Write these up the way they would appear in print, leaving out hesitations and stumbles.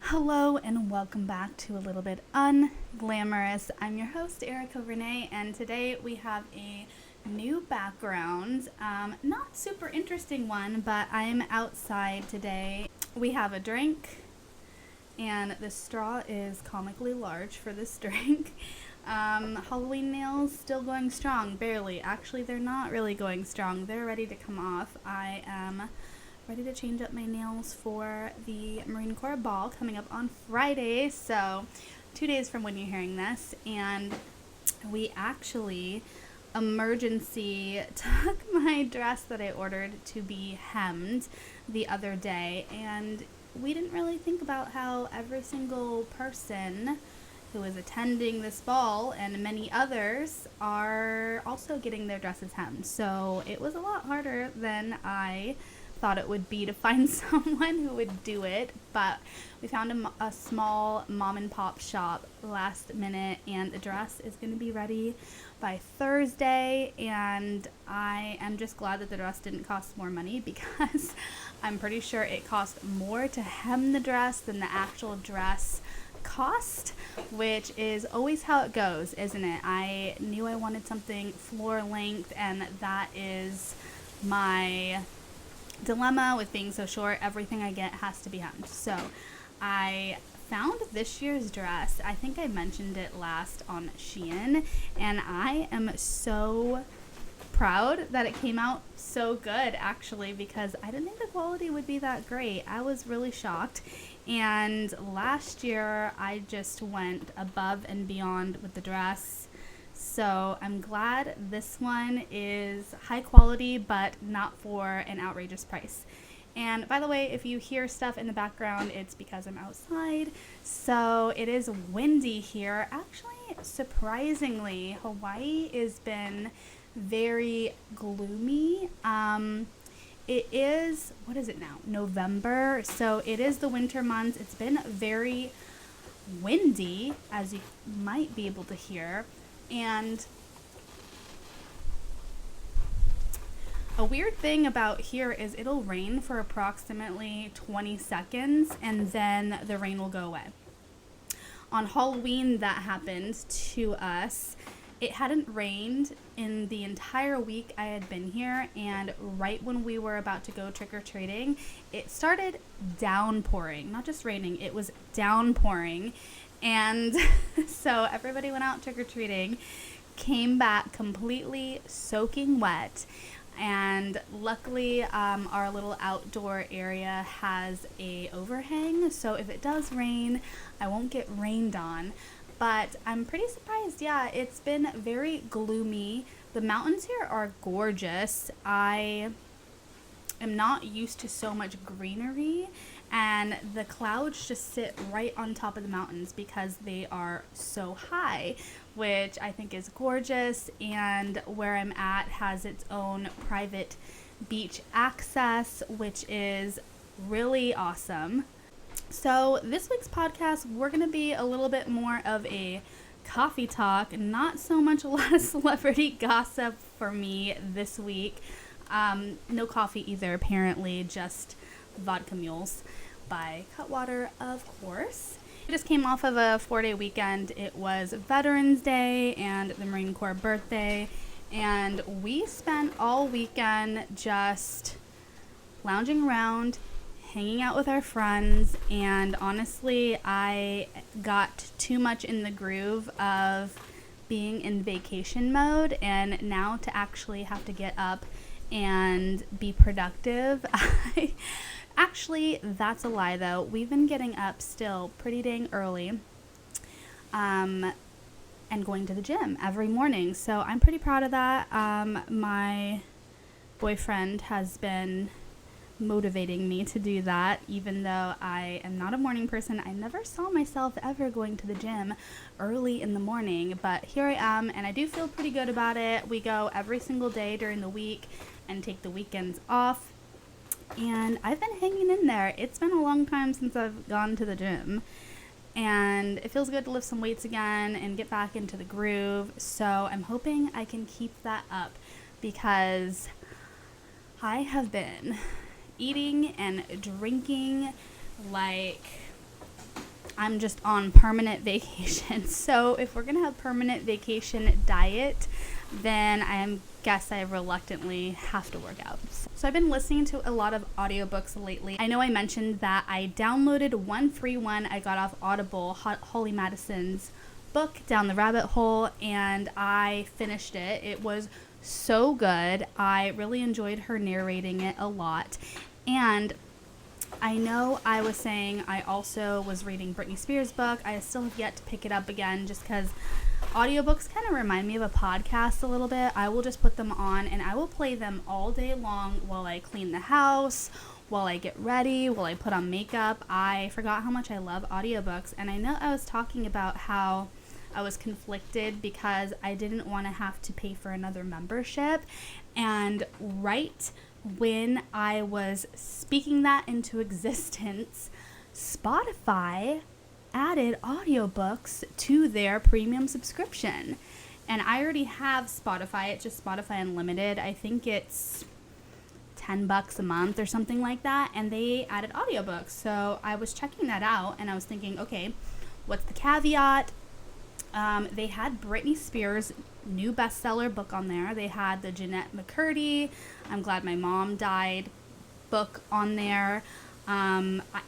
Hello and welcome back to a little bit Unglamorous. I'm your host Erica Renee, and today we have a new background. Not super interesting one, but I'm outside today. We have a drink, and the straw is comically large for this drink. Halloween nails still going strong, barely. Actually, they're not really going strong. They're ready to come off. I am ready to change up my nails for the Marine Corps ball coming up on Friday, so 2 days from when you're hearing this. And we actually emergency took my dress that I ordered to be hemmed the other day, and we didn't really think about how every single person who is attending this ball and many others are also getting their dresses hemmed. So it was a lot harder than I thought it would be to find someone who would do it, but we found a small mom and pop shop last minute, and the dress is going to be ready by Thursday. And I am just glad that the dress didn't cost more money, because I'm pretty sure it cost more to hem the dress than the actual dress cost, which is always how it goes, isn't it? I knew I wanted something floor length, and that is my dilemma with being so short. Everything I get has to be hemmed. So I found this year's dress. I think I mentioned it last on Shein, and I am so proud that it came out so good, actually, because I didn't think the quality would be that great. I was really shocked. And last year I just went above and beyond with the dress. So I'm glad this one is high quality, but not for an outrageous price. And by the way, if you hear stuff in the background, it's because I'm outside. So it is windy here. Actually, surprisingly, Hawaii has been very gloomy. It is, what is it now? November. So it is the winter months. It's been very windy, as you might be able to hear. And a weird thing about here is it'll rain for approximately 20 seconds, and then the rain will go away. On Halloween, that happened to us. It hadn't rained in the entire week I had been here, and right when we were about to go trick-or-treating, it started downpouring. Not just raining, it was downpouring. And so everybody went out trick-or-treating, came back completely soaking wet, and luckily our little outdoor area has a overhang, so if it does rain, I won't get rained on. But I'm pretty surprised. Yeah, it's been very gloomy. The mountains here are gorgeous. I am not used to so much greenery, and the clouds just sit right on top of the mountains because they are so high, which I think is gorgeous. And where I'm at has its own private beach access, which is really awesome. So this week's podcast, we're going to be a little bit more of a coffee talk, not so much a lot of celebrity gossip for me this week. No coffee either, apparently, just vodka mules by Cutwater, of course. We just came off of a 4-day weekend. It was Veterans Day and the Marine Corps birthday, and we spent all weekend just lounging around, hanging out with our friends, and honestly, I got too much in the groove of being in vacation mode, and now to actually have to get up and be productive. Actually, that's a lie though. We've been getting up still pretty dang early, and going to the gym every morning, so I'm pretty proud of that. My boyfriend has been motivating me to do that, even though I am not a morning person. I never saw myself ever going to the gym early in the morning, but here I am, and I do feel pretty good about it. We go every single day during the week and take the weekends off, and I've been hanging in there. It's been a long time since I've gone to the gym, and it feels good to lift some weights again and get back into the groove. So I'm hoping I can keep that up, because I have been eating and drinking like I'm just on permanent vacation. So if we're gonna have permanent vacation diet, then I guess I reluctantly have to work out. So I've been listening to a lot of audiobooks lately. I know I mentioned that I downloaded one free one I got off Audible, Holly Madison's book, Down the Rabbit Hole, and I finished it. It was so good. I really enjoyed her narrating it a lot. And I know I was saying I also was reading Britney Spears' book. I still have yet to pick it up again just because audiobooks kind of remind me of a podcast a little bit. I will just put them on and I will play them all day long while I clean the house, while I get ready, while I put on makeup. I forgot how much I love audiobooks, and I know I was talking about how I was conflicted because I didn't want to have to pay for another membership, and right when I was speaking that into existence, Spotify added audiobooks to their premium subscription. And I already have Spotify. It's just Spotify Unlimited. I think it's $10 a month or something like that. And they added audiobooks. So I was checking that out and I was thinking, okay, what's the caveat? They had Britney Spears' new bestseller book on there. They had the Jeanette McCurdy, I'm Glad My Mom Died book on there.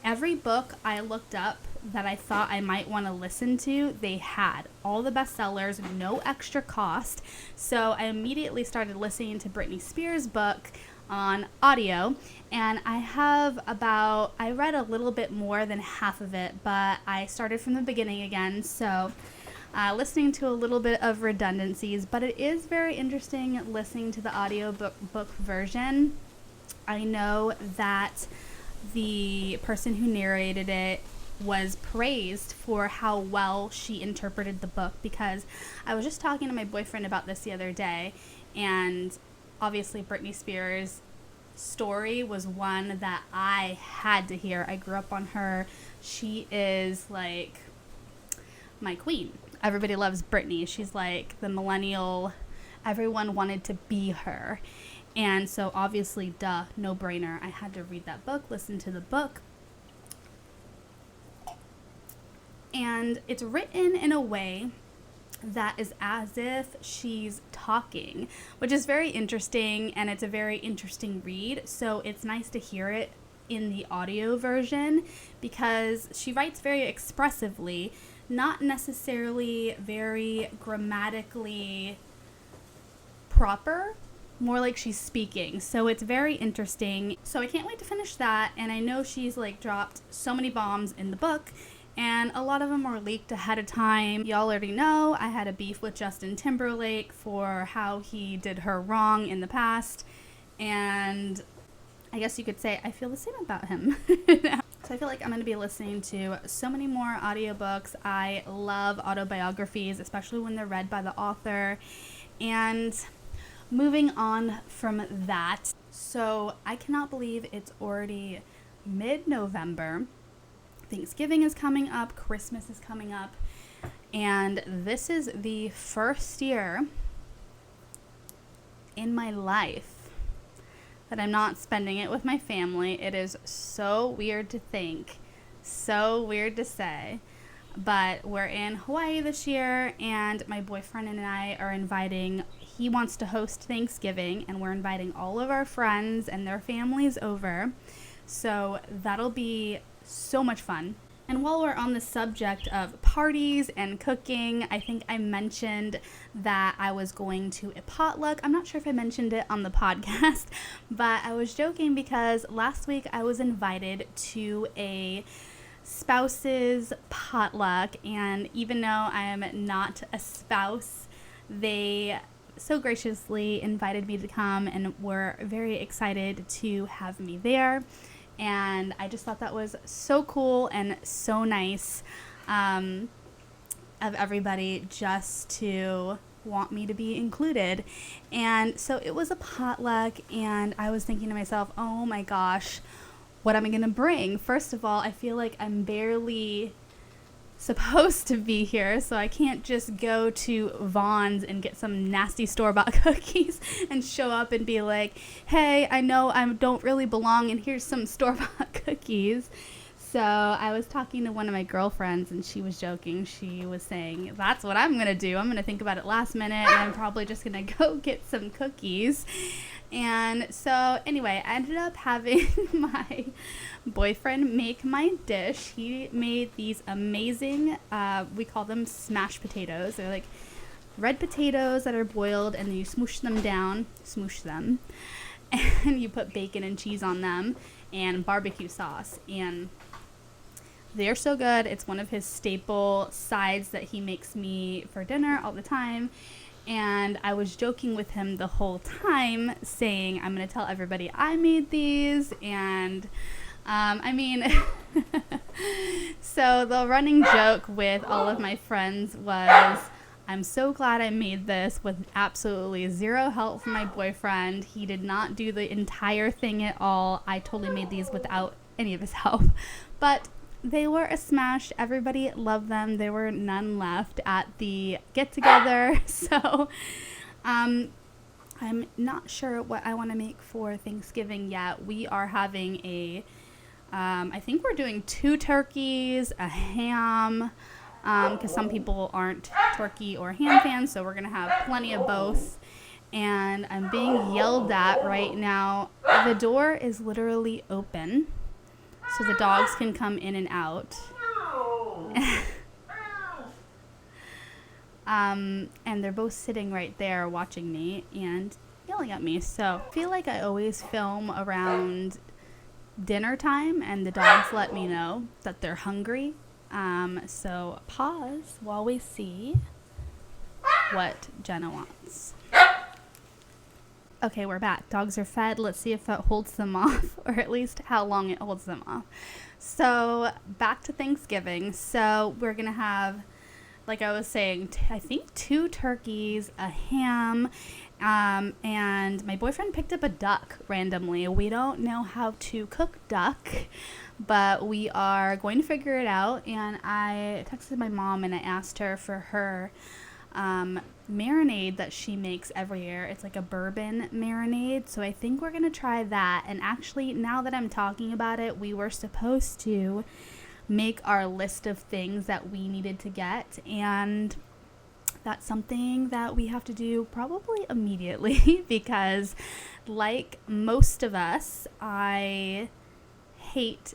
Every book I looked up that I thought I might want to listen to, they had. All the bestsellers, no extra cost. So I immediately started listening to Britney Spears' book on audio, and I read a little bit more than half of it, but I started from the beginning again, so listening to a little bit of redundancies, but it is very interesting listening to the audiobook version. I know that the person who narrated it was praised for how well she interpreted the book, because I was just talking to my boyfriend about this the other day, and obviously Britney Spears' story was one that I had to hear. I grew up on her. She is like my queen. Everybody loves Britney. She's like the millennial, everyone wanted to be her. And so obviously, no brainer. I had to read that book, listen to the book. And it's written in a way that is as if she's talking, which is very interesting, and it's a very interesting read. So it's nice to hear it in the audio version because she writes very expressively, not necessarily very grammatically proper, more like she's speaking. So it's very interesting. So I can't wait to finish that. And I know she's like dropped so many bombs in the book, and a lot of them were leaked ahead of time. Y'all already know I had a beef with Justin Timberlake for how he did her wrong in the past, and I guess you could say I feel the same about him. So I feel like I'm going to be listening to so many more audiobooks. I love autobiographies, especially when they're read by the author. And moving on from that, so I cannot believe it's already mid-November. Thanksgiving is coming up, Christmas is coming up, and this is the first year in my life that I'm not spending it with my family. It is so weird to think, so weird to say, but we're in Hawaii this year, and my boyfriend and I are he wants to host Thanksgiving, and we're inviting all of our friends and their families over, so that'll be so much fun. And while we're on the subject of parties and cooking, I think I mentioned that I was going to a potluck. I'm not sure if I mentioned it on the podcast, but I was joking because last week I was invited to a spouse's potluck, and even though I am not a spouse, they so graciously invited me to come and were very excited to have me there. And I just thought that was so cool and so nice of everybody just to want me to be included. And so it was a potluck, and I was thinking to myself, oh my gosh, what am I going to bring? First of all, I feel like I'm barely supposed to be here, so I can't just go to Vaughn's and get some nasty store-bought cookies and show up and be like, hey, I know I don't really belong, and here's some store-bought cookies. So I was talking to one of my girlfriends, and she was joking. She was saying, that's what I'm going to do. I'm going to think about it last minute, and I'm probably just going to go get some cookies. And so anyway, I ended up having my boyfriend make my dish. He made these amazing, we call them smashed potatoes. They're like red potatoes that are boiled, and then you smoosh them, and you put bacon and cheese on them and barbecue sauce. And they're so good. It's one of his staple sides that he makes me for dinner all the time. And I was joking with him the whole time, saying, I'm going to tell everybody I made these. And so the running joke with all of my friends was, I'm so glad I made this with absolutely zero help from my boyfriend. He did not do the entire thing at all. I totally made these without any of his help. But they were a smash. Everybody loved them. There were none left at the get-together. So I'm not sure what I want to make for Thanksgiving yet. We are having I think we're doing 2 turkeys, a ham, because some people aren't turkey or ham fans, so we're going to have plenty of both. And I'm being yelled at right now. The door is literally open, so the dogs can come in and out. And they're both sitting right there watching me and yelling at me. So I feel like I always film around dinner time, and the dogs let me know that they're hungry. So pause while we see what Jenna wants. Okay, we're back. Dogs are fed. Let's see if that holds them off, or at least how long it holds them off. So back to Thanksgiving. So we're going to have, like I was saying, I think 2 turkeys, a ham, and my boyfriend picked up a duck randomly. We don't know how to cook duck, but we are going to figure it out. And I texted my mom and I asked her for her marinade that she makes every year. It's like a bourbon marinade, so I think we're gonna try that. And actually, now that I'm talking about it, we were supposed to make our list of things that we needed to get, and that's something that we have to do probably immediately because, like most of us, I hate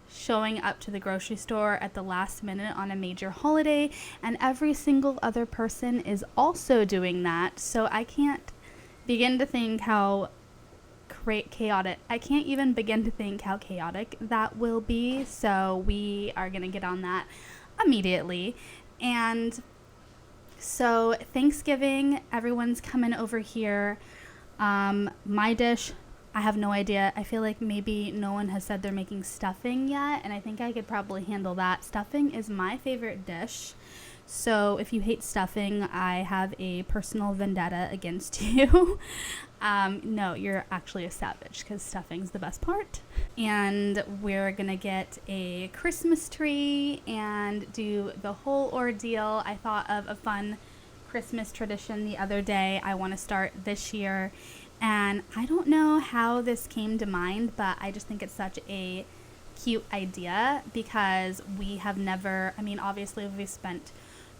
showing up to the grocery store at the last minute on a major holiday, and every single other person is also doing that. So I can't begin to think how chaotic. I can't even begin to think how chaotic that will be. So we are going to get on that immediately. And so Thanksgiving, everyone's coming over here. My dish, I have no idea. I feel like maybe no one has said they're making stuffing yet, and I think I could probably handle that. Stuffing is my favorite dish. So if you hate stuffing, I have a personal vendetta against you. No, you're actually a savage because stuffing's the best part. And we're going to get a Christmas tree and do the whole ordeal. I thought of a fun Christmas tradition the other day I want to start this year. And I don't know how this came to mind, but I just think it's such a cute idea because we have never, obviously we've spent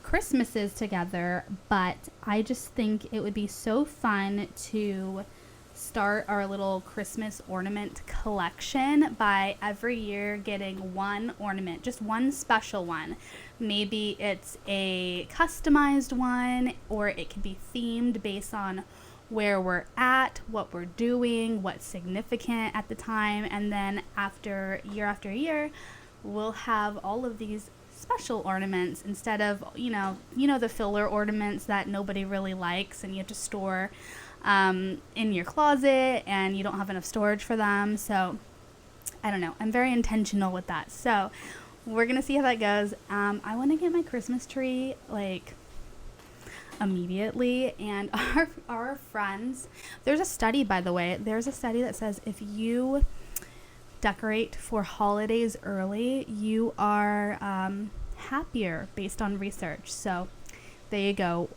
Christmases together, but I just think it would be so fun to start our little Christmas ornament collection by every year getting one ornament, just one special one. Maybe it's a customized one, or it could be themed based on where we're at, what we're doing, what's significant at the time, and then after year, we'll have all of these special ornaments instead of, the filler ornaments that nobody really likes and you have to store in your closet and you don't have enough storage for them. So I don't know. I'm very intentional with that. So we're going to see how that goes. I want to get my Christmas tree immediately, and our friends, there's a study, by the way, that says if you decorate for holidays early, you are happier based on research. So there you go.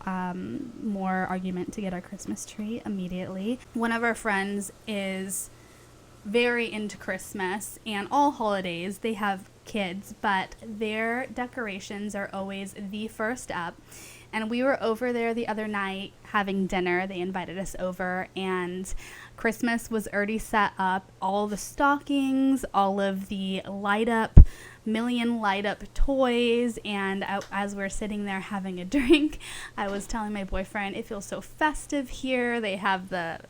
More argument to get our Christmas tree immediately. One of our friends is very into Christmas and all holidays. They have kids, but their decorations are always the first up. And we were over there the other night having dinner. They invited us over, and Christmas was already set up. All the stockings, all of the million light up toys. And as we're sitting there having a drink, I was telling my boyfriend, it feels so festive here. They have the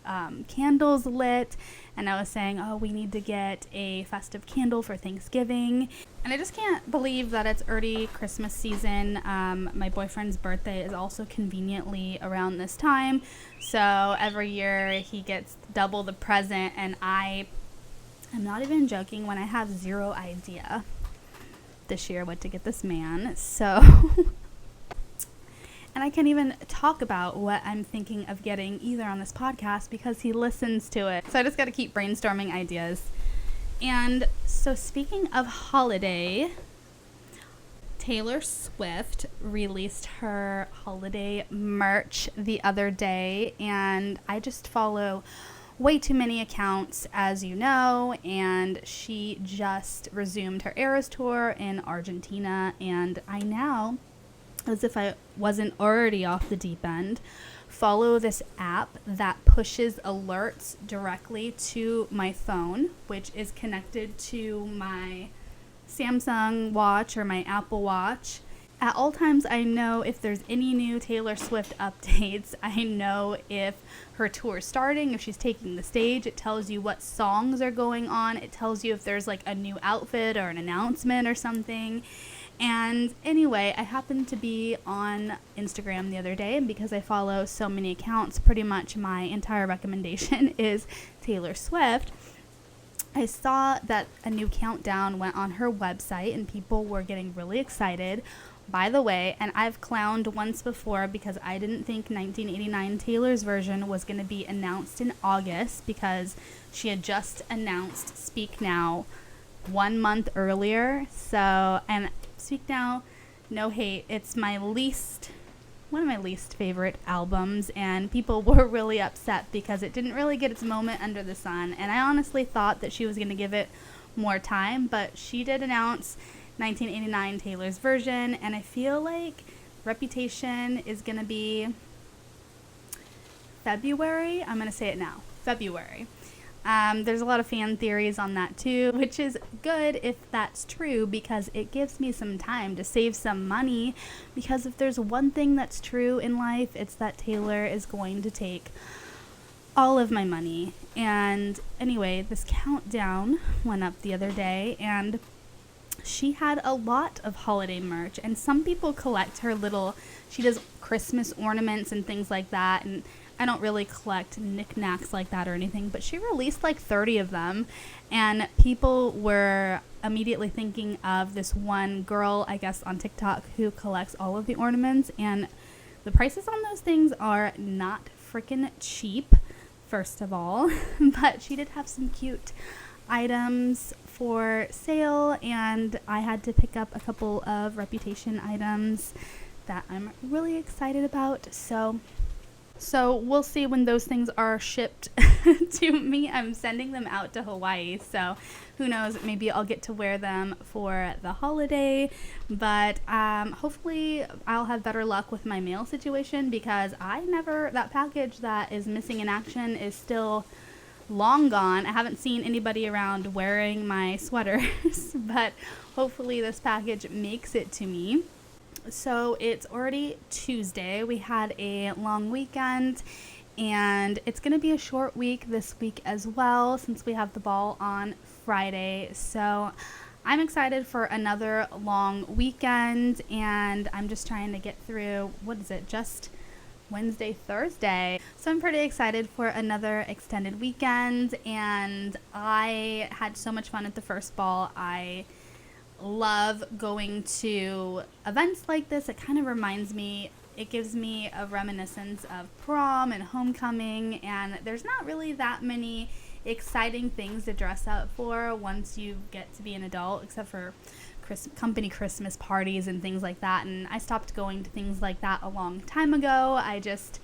candles lit. And I was saying, oh, we need to get a festive candle for Thanksgiving. And I just can't believe that it's already Christmas season. My boyfriend's birthday is also conveniently around this time. So every year he gets double the present. And I'm not even joking when I have zero idea this year what to get this man. So... And I can't even talk about what I'm thinking of getting either on this podcast because he listens to it. So I just got to keep brainstorming ideas. And so speaking of holiday, Taylor Swift released her holiday merch the other day. And I just follow way too many accounts, as you know. And she just resumed her Eras tour in Argentina. And I now, as if I wasn't already off the deep end, follow this app that pushes alerts directly to my phone, which is connected to my Samsung Watch or my Apple Watch. At all times, I know if there's any new Taylor Swift updates. I know if her tour's starting, if she's taking the stage. It tells you what songs are going on. It tells you if there's like a new outfit or an announcement or something. And anyway, I happened to be on Instagram the other day, and because I follow so many accounts, pretty much my entire recommendation is Taylor Swift. I saw that a new countdown went on her website, and people were getting really excited. By the way, and I've clowned once before because I didn't think 1989 Taylor's version was going to be announced in August because she had just announced Speak Now 1 month earlier. So, and Speak Now, no hate, it's one of my least favorite albums, and people were really upset because it didn't really get its moment under the sun. And I honestly thought that she was going to give it more time, but she did announce 1989 Taylor's version, and I feel like Reputation is going to be February. I'm going to say it now, February. There's a lot of fan theories on that too, which is good if that's true because it gives me some time to save some money, because if there's one thing that's true in life, it's that Taylor is going to take all of my money. And anyway, this countdown went up the other day, and she had a lot of holiday merch, and some people collect her she does Christmas ornaments and things like that, and I don't really collect knickknacks like that or anything, but she released like 30 of them, and people were immediately thinking of this one girl, I guess, on TikTok who collects all of the ornaments, and the prices on those things are not freaking cheap, first of all, but she did have some cute items for sale, and I had to pick up a couple of Reputation items that I'm really excited about. So we'll see when those things are shipped to me. I'm sending them out to Hawaii, so who knows, maybe I'll get to wear them for the holiday, but hopefully I'll have better luck with my mail situation, because that package that is missing in action is still long gone. I haven't seen anybody around wearing my sweaters, but hopefully this package makes it to me. So it's already Tuesday. We had a long weekend, and it's going to be a short week this week as well, since we have the ball on Friday. So I'm excited for another long weekend, and I'm just trying to get through, just Wednesday, Thursday. So I'm pretty excited for another extended weekend, and I had so much fun at the first ball. I love going to events like this. It kind of it gives me a reminiscence of prom and homecoming, and there's not really that many exciting things to dress up for once you get to be an adult, except for company Christmas parties and things like that, and I stopped going to things like that a long time ago. I just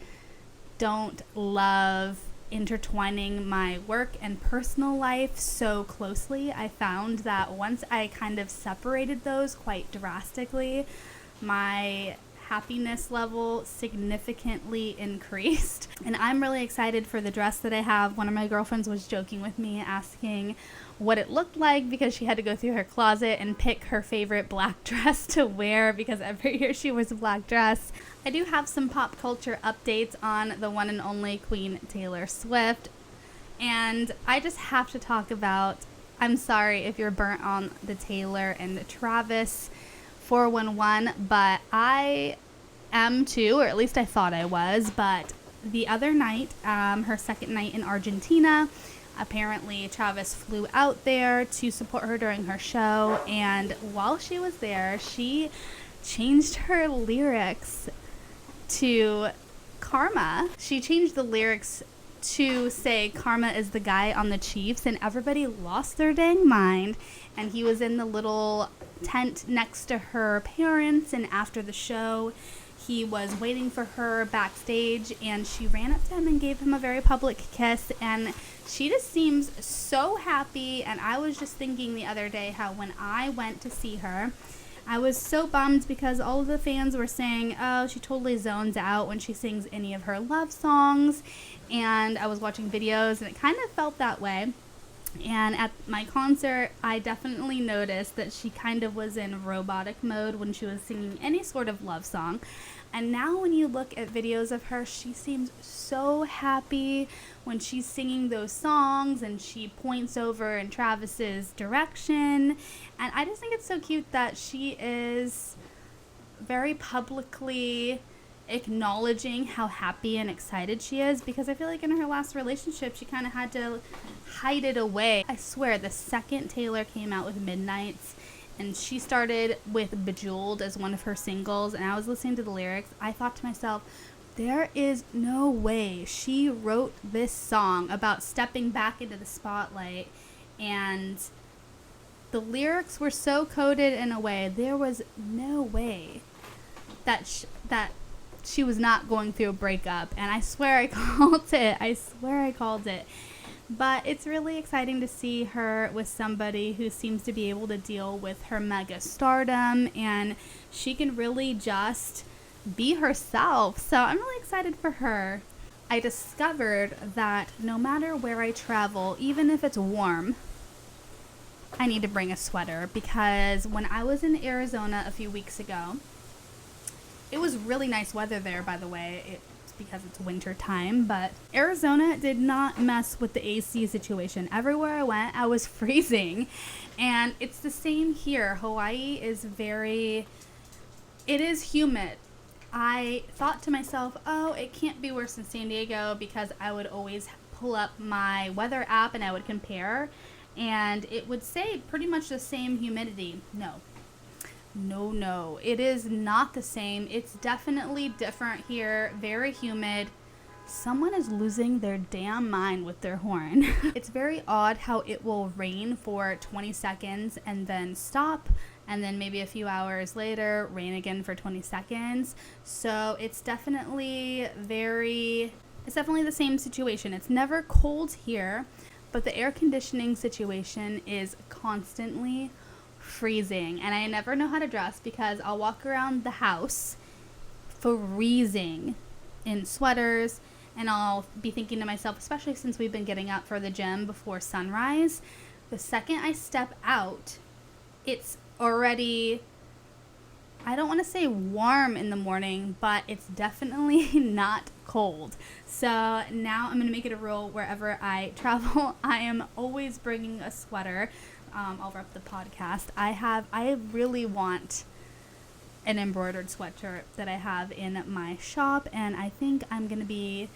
don't love intertwining my work and personal life so closely. I found that once I kind of separated those quite drastically, my happiness level significantly increased. And I'm really excited for the dress that I have. One of my girlfriends was joking with me, asking what it looked like, because she had to go through her closet and pick her favorite black dress to wear, because every year she wears a black dress. I do have some pop culture updates on the one and only Queen Taylor Swift, and I just have to talk about, I'm sorry if you're burnt on the Taylor and Travis 411, but I am too, or at least I thought I was. But the other night, her second night in Argentina, apparently Travis flew out there to support her during her show, and while she was there, she changed her lyrics to Karma. She changed the lyrics to say Karma is the guy on the Chiefs, and everybody lost their dang mind. And he was in the little tent next to her parents, and after the show he was waiting for her backstage, and she ran up to him and gave him a very public kiss, and she just seems so happy. And I was just thinking the other day how when I went to see her, I was so bummed because all of the fans were saying, oh, she totally zones out when she sings any of her love songs, and I was watching videos and it kind of felt that way. And at my concert, I definitely noticed that she kind of was in robotic mode when she was singing any sort of love song. And now when you look at videos of her, she seems so happy when she's singing those songs, and she points over in Travis's direction. And I just think it's so cute that she is very publicly acknowledging how happy and excited she is, because I feel like in her last relationship she kind of had to hide it away. I swear, the second Taylor came out with Midnights and she started with Bejeweled as one of her singles, and I was listening to the lyrics, I thought to myself, there is no way she wrote this song about stepping back into the spotlight. And the lyrics were so coded in a way, there was no way that she was not going through a breakup. And I swear I called it. But it's really exciting to see her with somebody who seems to be able to deal with her mega stardom, and she can really just be herself. So I'm really excited for her. I discovered that no matter where I travel, even if it's warm, I need to bring a sweater, because when I was in Arizona a few weeks ago, it was really nice weather there, by the way. It's because it's winter time, but Arizona did not mess with the AC situation. Everywhere I went, I was freezing, and it's the same here. Hawaii is it is humid. I thought to myself, oh, it can't be worse than San Diego, because I would always pull up my weather app and I would compare, and it would say pretty much the same humidity. No, it is not the same. It's definitely different here. Very humid. Someone is losing their damn mind with their horn. It's very odd how it will rain for 20 seconds and then stop, and then maybe a few hours later rain again for 20 seconds. So it's definitely the same situation. It's never cold here, but the air conditioning situation is constantly freezing, and I never know how to dress, because I'll walk around the house freezing in sweaters, and I'll be thinking to myself, especially since we've been getting up for the gym before sunrise, the second I step out, it's already, I don't want to say warm in the morning, but it's definitely not cold. So now I'm going to make it a rule wherever I travel, I am always bringing a sweater. I'll wrap the podcast. I really want an embroidered sweatshirt that I have in my shop, and I think I'm going to be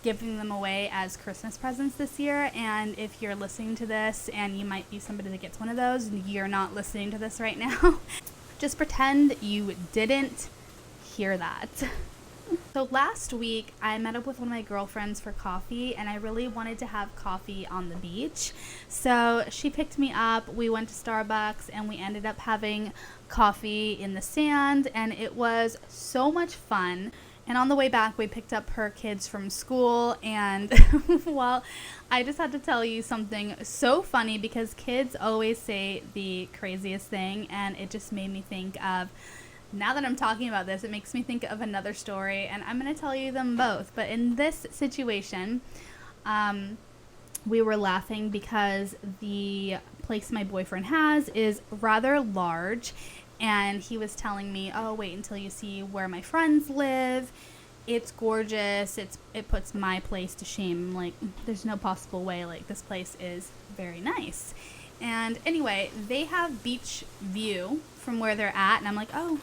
giving them away as Christmas presents this year. And if you're listening to this and you might be somebody that gets one of those and you're not listening to this right now, just pretend you didn't hear that. So last week, I met up with one of my girlfriends for coffee, and I really wanted to have coffee on the beach. So she picked me up, we went to Starbucks, and we ended up having coffee in the sand, and it was so much fun. And on the way back, we picked up her kids from school, and well, I just had to tell you something so funny because kids always say the craziest thing, and it just made me think of, now that I'm talking about this, it makes me think of another story, and I'm going to tell you them both. But in this situation, we were laughing because the place my boyfriend has is rather large, and he was telling me, oh, wait until you see where my friends live. It's gorgeous. It puts my place to shame. Like, there's no possible way. Like, this place is very nice. And anyway, they have beach view from where they're at, and I'm like, oh,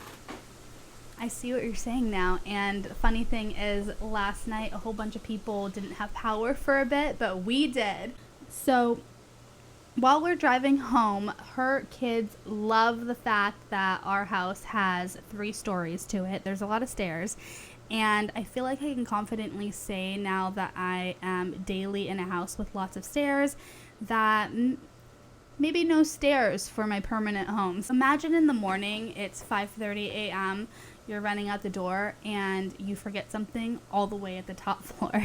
I see what you're saying now. And the funny thing is, last night a whole bunch of people didn't have power for a bit, but we did. So while we're driving home, her kids love the fact that our house has 3 stories to it. There's a lot of stairs, and I feel like I can confidently say now that I am daily in a house with lots of stairs that maybe no stairs for my permanent homes. Imagine in the morning, it's 5:30 a.m., you're running out the door and you forget something all the way at the top floor.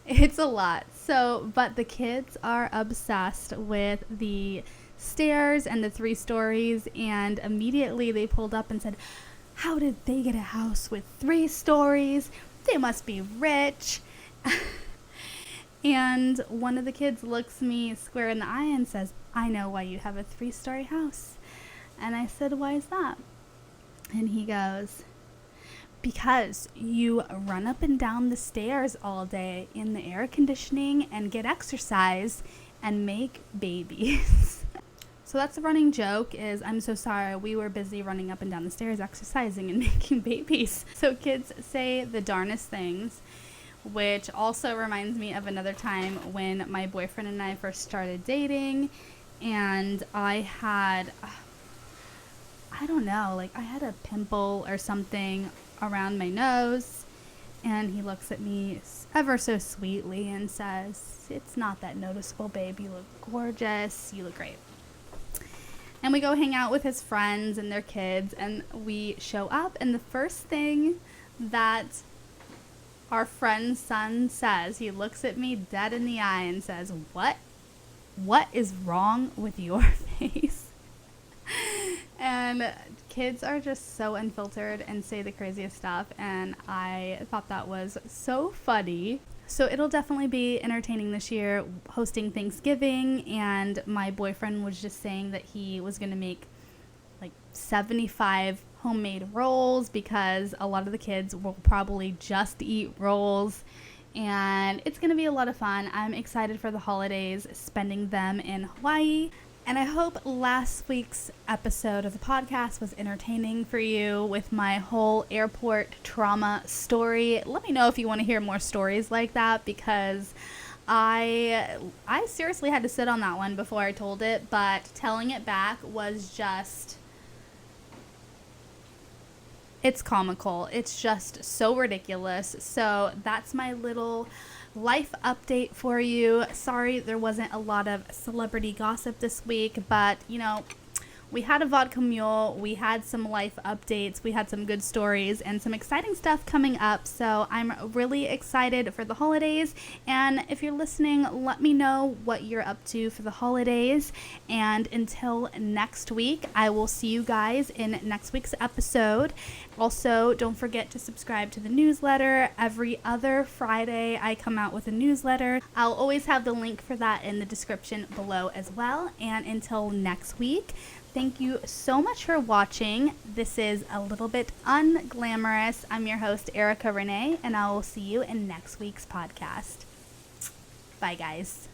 It's a lot. So, but the kids are obsessed with the stairs and the 3 stories, and immediately they pulled up and said, how did they get a house with 3 stories? They must be rich. And one of the kids looks me square in the eye and says, I know why you have a 3-story house. And I said, why is that? And he goes, because you run up and down the stairs all day in the air conditioning and get exercise and make babies. So that's the running joke is, I'm so sorry, we were busy running up and down the stairs exercising and making babies. So kids say the darnest things, which also reminds me of another time when my boyfriend and I first started dating, and I had a pimple or something around my nose, and he looks at me ever so sweetly and says, it's not that noticeable, babe. You look gorgeous. You look great. And we go hang out with his friends and their kids, and we show up, and the first thing that our friend's son says, he looks at me dead in the eye and says, what is wrong with your face? And kids are just so unfiltered and say the craziest stuff, and I thought that was so funny. So it'll definitely be entertaining this year, hosting Thanksgiving, and my boyfriend was just saying that he was going to make like 75 homemade rolls because a lot of the kids will probably just eat rolls, and it's going to be a lot of fun. I'm excited for the holidays, spending them in Hawaii. And I hope last week's episode of the podcast was entertaining for you with my whole airport trauma story. Let me know if you want to hear more stories like that, because I seriously had to sit on that one before I told it, but telling it back was just, it's comical. It's just so ridiculous. So that's my little life update for you. Sorry there wasn't a lot of celebrity gossip this week, but you know, we had a vodka mule, we had some life updates, we had some good stories and some exciting stuff coming up. So I'm really excited for the holidays, and if you're listening, let me know what you're up to for the holidays. And until next week, I will see you guys in next week's episode. Also, don't forget to subscribe to the newsletter. Every other Friday I come out with a newsletter. I'll always have the link for that in the description below as well. And until next week, thank you so much for watching. This is A Little Bit Unglamorous. I'm your host, Erica Renee, and I will see you in next week's podcast. Bye, guys.